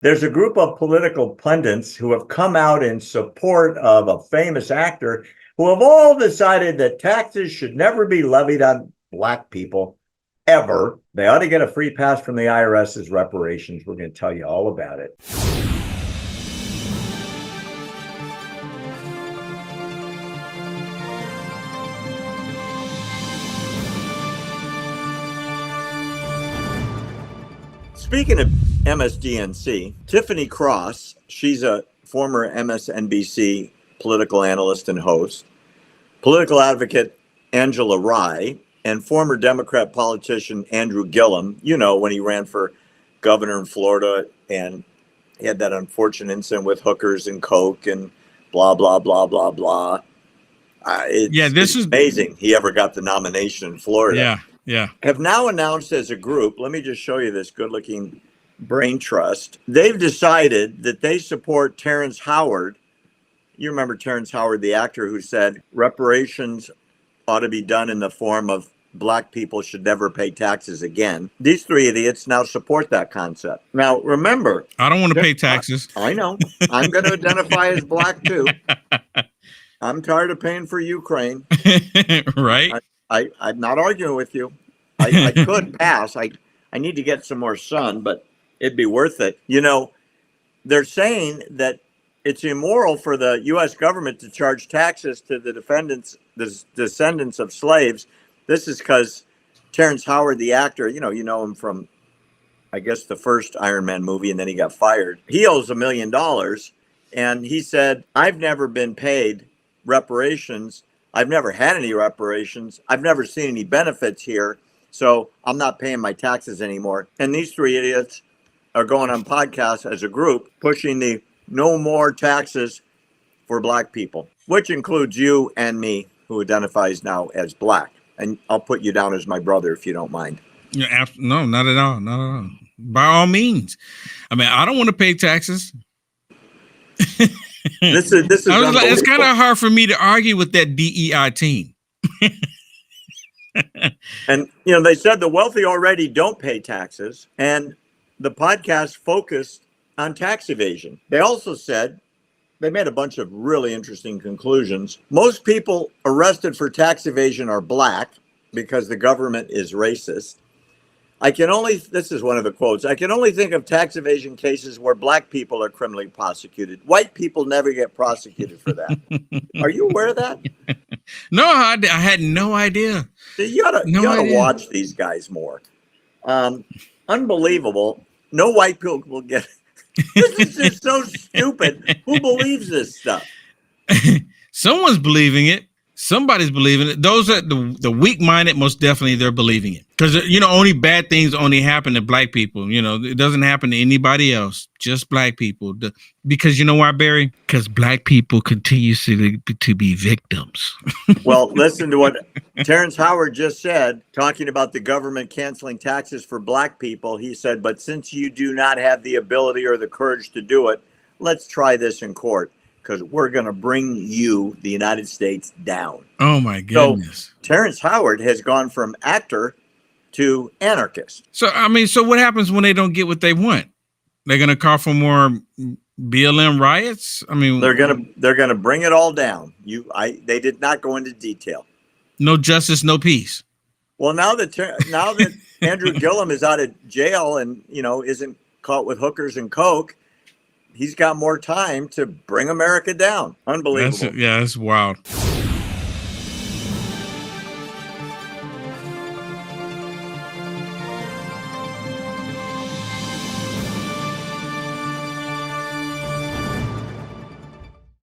There's a group of political pundits who have come out in support of a famous actor who have all decided that taxes should never be levied on Black people ever. They ought to get a free pass from the IRS as reparations. We're going to tell you all about it. Speaking of MSDNC, Tiffany Cross, she's a former MSNBC political analyst and host, political advocate Angela Rye, and former Democrat politician Andrew Gillum, you know, when he ran for governor in Florida and he had that unfortunate incident with hookers and coke and blah, blah, blah, blah, blah. This is amazing he ever got the nomination in Florida. Yeah. Have now announced as a group, let me just show you this good-looking brain trust. They've decided that they support Terrence Howard. You remember Terrence Howard, the actor who said reparations ought to be done in the form of Black people should never pay taxes again. These three idiots now support that concept. Now, remember, I don't want to pay taxes. I know. I'm going to identify as Black too. I'm tired of paying for Ukraine. Right? I'm not arguing with you. I could pass. I need to get some more sun, but it'd be worth it. You know, they're saying that it's immoral for the U.S. government to charge taxes to the descendants of slaves. This is because Terrence Howard, the actor, you know him from, I guess, the first Iron Man movie, and then he got fired. He owes $1 million, and he said, I've never been paid reparations. I've never had any reparations. I've never seen any benefits here, so I'm not paying my taxes anymore. And these three idiots are going on podcasts as a group pushing the no more taxes for Black people, which includes you and me, who identifies now as Black. And I'll put you down as my brother if you don't mind. Yeah, no, not at all. Not at all. By all means. I mean, I don't want to pay taxes. This is it's kind of hard for me to argue with that DEI team. And, you know, they said the wealthy already don't pay taxes, and the podcast focused on tax evasion. They also said, they made a bunch of really interesting conclusions. Most people arrested for tax evasion are Black because the government is racist. This is one of the quotes, I can only think of tax evasion cases where Black people are criminally prosecuted. White people never get prosecuted for that. Are you aware of that? No, I had no idea. You ought to watch these guys more. Unbelievable. No white people will get This is just so stupid. Who believes this stuff? Someone's believing it. Somebody's believing it. Those are the weak-minded, most definitely they're believing it. Because, only bad things only happen to Black people. It doesn't happen to anybody else, just Black people. Because you know why, Barry? Because Black people continue to be victims. Well, listen to what Terrence Howard just said, talking about the government canceling taxes for Black people. He said, but since you do not have the ability or the courage to do it, let's try this in court. Because we're going to bring you, the United States, down. Oh, my goodness. So Terrence Howard has gone from actor to anarchist. So what happens when they don't get what they want? They're going to call for more BLM riots? They're going to bring it all down. They did not go into detail. No justice, no peace. Well, now that Andrew Gillum is out of jail and, isn't caught with hookers and coke, he's got more time to bring America down. Unbelievable. That's wild.